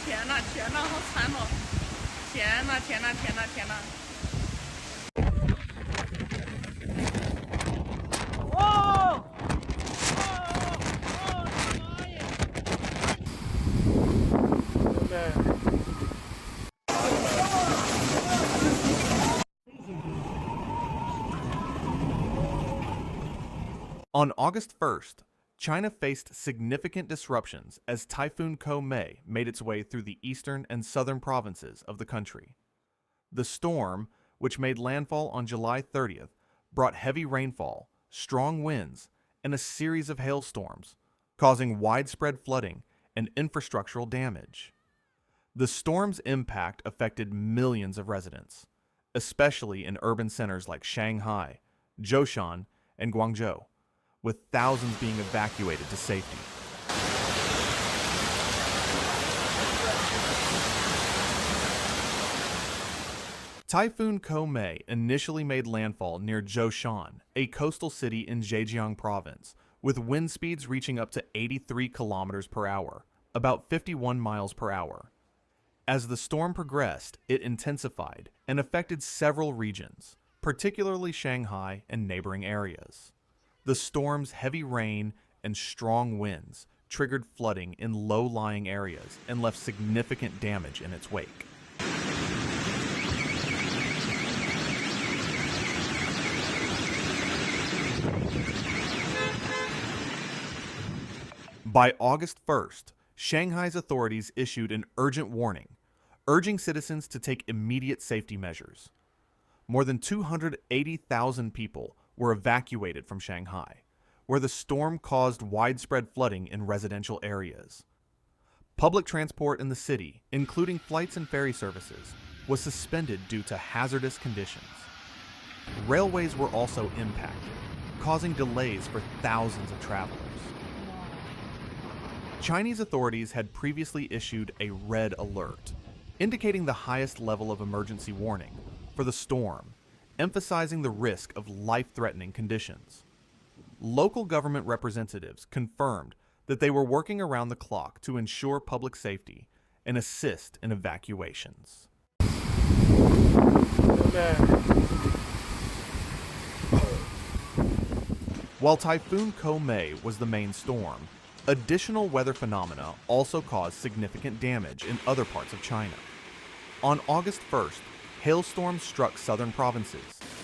天呐，天呐，好惨哦！天呐，天呐，天呐，天呐！哦！妈耶！On August 1st, China faced significant disruptions as Typhoon Kaomei made its way through the eastern and southern provinces of the country. The storm, which made landfall on July 30th, brought heavy rainfall, strong winds, and a series of hailstorms, causing widespread flooding and infrastructural damage. The storm's impact affected millions of residents, especially in urban centers like Shanghai, Zhoushan, and Guangzhou, with thousands being evacuated to safety. Typhoon Kaomei initially made landfall near Zhoushan, a coastal city in Zhejiang province, with wind speeds reaching up to 83 kilometers per hour, about 51 miles per hour. As the storm progressed, it intensified and affected several regions, particularly Shanghai and neighboring areas. The storm's heavy rain and strong winds triggered flooding in low-lying areas and left significant damage in its wake. By August 1st, Shanghai's authorities issued an urgent warning, urging citizens to take immediate safety measures. More than 280,000 people were evacuated from Shanghai, where the storm caused widespread flooding in residential areas. Public transport in the city, including flights and ferry services, was suspended due to hazardous conditions. Railways were also impacted, causing delays for thousands of travelers. Chinese authorities had previously issued a red alert, indicating the highest level of emergency warning for the storm, emphasizing the risk of life-threatening conditions. Local government representatives confirmed that they were working around the clock to ensure public safety and assist in evacuations. While Typhoon Kaomei was the main storm, additional weather phenomena also caused significant damage in other parts of China. On August 1st, hailstorms struck southern provinces,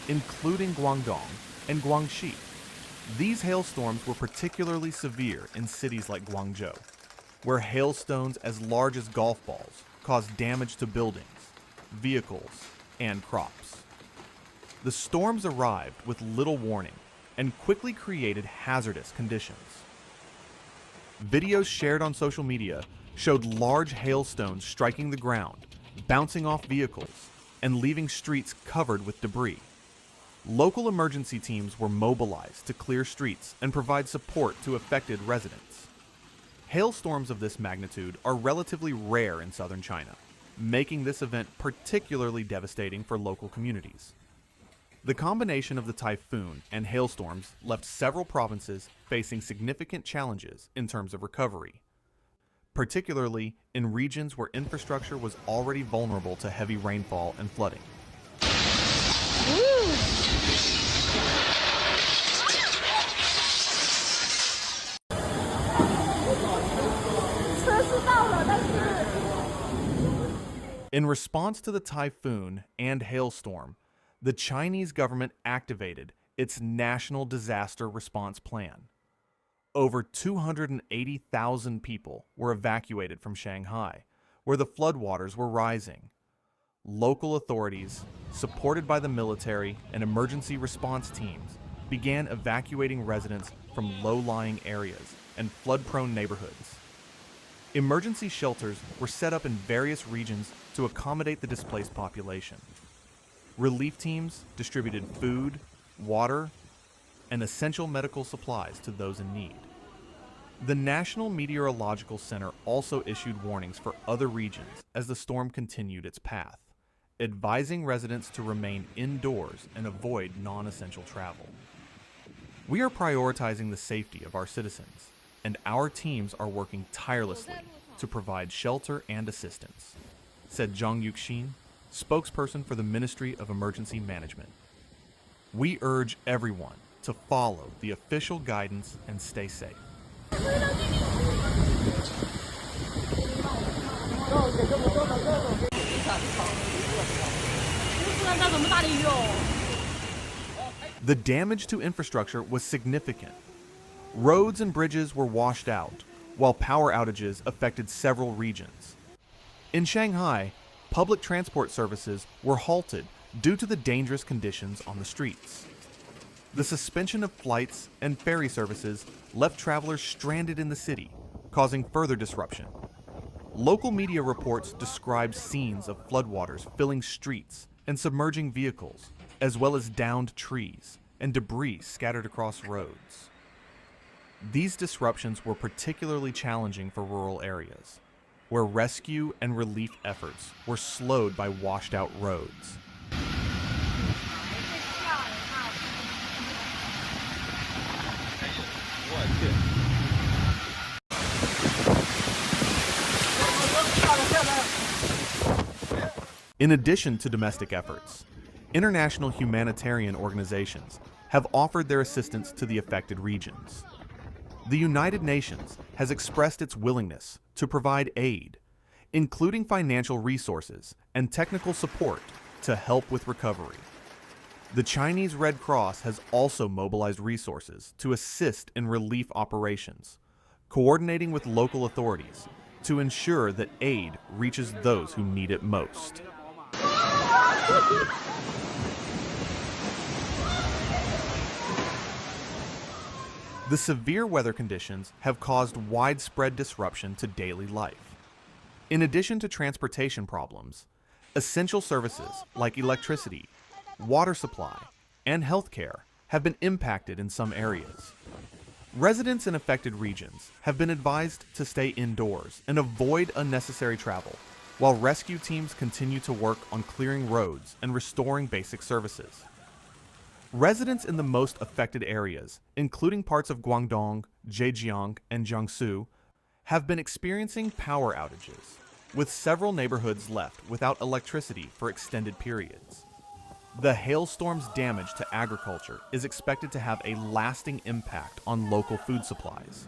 including Guangdong and Guangxi. These hailstorms were particularly severe in cities like Guangzhou, where hailstones as large as golf balls caused damage to buildings, vehicles, and crops. The storms arrived with little warning and quickly created hazardous conditions. Videos shared on social media showed large hailstones striking the ground, bouncing off vehicles, and leaving streets covered with debris. Local emergency teams were mobilized to clear streets and provide support to affected residents. Hailstorms of this magnitude are relatively rare in southern China, making this event particularly devastating for local communities. The combination of the typhoon and hailstorms left several provinces facing significant challenges in terms of recovery, particularly in regions where infrastructure was already vulnerable to heavy rainfall and flooding. In response to the typhoon and hailstorm, the Chinese government activated its National Disaster Response Plan. Over 280,000 people were evacuated from Shanghai, where the floodwaters were rising. Local authorities, supported by the military and emergency response teams, began evacuating residents from low-lying areas and flood-prone neighborhoods. Emergency shelters were set up in various regions to accommodate the displaced population. Relief teams distributed food, water, and essential medical supplies to those in need. The National Meteorological Center also issued warnings for other regions as the storm continued its path, advising residents to remain indoors and avoid non-essential travel. We are prioritizing the safety of our citizens, and our teams are working tirelessly to provide shelter and assistance, said Zhang Yuxin, spokesperson for the Ministry of Emergency Management. We urge everyone to follow the official guidance and stay safe. The damage to infrastructure was significant. Roads and bridges were washed out, while power outages affected several regions. In Shanghai, public transport services were halted due to the dangerous conditions on the streets. The suspension of flights and ferry services left travelers stranded in the city, causing further disruption. Local media reports described scenes of floodwaters filling streets and submerging vehicles, as well as downed trees and debris scattered across roads. These disruptions were particularly challenging for rural areas, where rescue and relief efforts were slowed by washed-out roads. In addition to domestic efforts, international humanitarian organizations have offered their assistance to the affected regions. The United Nations has expressed its willingness to provide aid, including financial resources and technical support to help with recovery. The Chinese Red Cross has also mobilized resources to assist in relief operations, coordinating with local authorities to ensure that aid reaches those who need it most. The severe weather conditions have caused widespread disruption to daily life. In addition to transportation problems, essential services like electricity, water supply, and healthcare have been impacted in some areas. Residents in affected regions have been advised to stay indoors and avoid unnecessary travel, while rescue teams continue to work on clearing roads and restoring basic services. Residents in the most affected areas, including parts of Guangdong, Zhejiang, and Jiangsu, have been experiencing power outages, with several neighborhoods left without electricity for extended periods. The hailstorm's damage to agriculture is expected to have a lasting impact on local food supplies.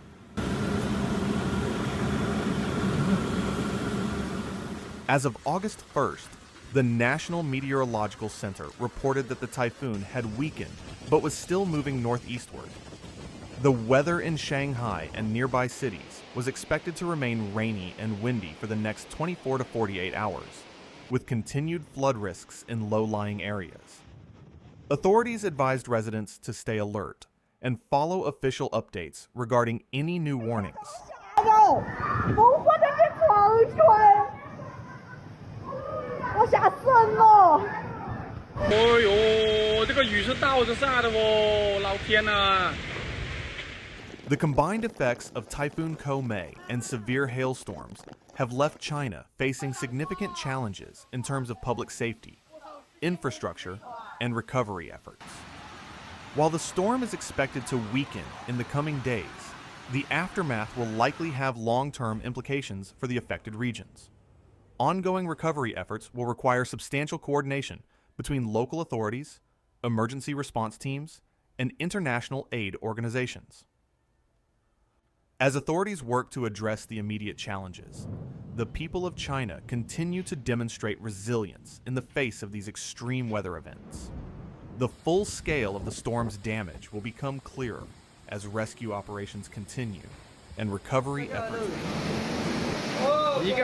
As of August 1st, the National Meteorological Center reported that the typhoon had weakened but was still moving northeastward. The weather in Shanghai and nearby cities was expected to remain rainy and windy for the next 24 to 48 hours, with continued flood risks in low-lying areas. Authorities advised residents to stay alert and follow official updates regarding any new warnings. The combined effects of Typhoon Caos and severe hailstorms have left China facing significant challenges in terms of public safety, infrastructure, and recovery efforts. While the storm is expected to weaken in the coming days, the aftermath will likely have long-term implications for the affected regions. Ongoing recovery efforts will require substantial coordination between local authorities, emergency response teams, and international aid organizations. As authorities work to address the immediate challenges, the people of China continue to demonstrate resilience in the face of these extreme weather events. The full scale of the storm's damage will become clearer as rescue operations continue and recovery efforts begin.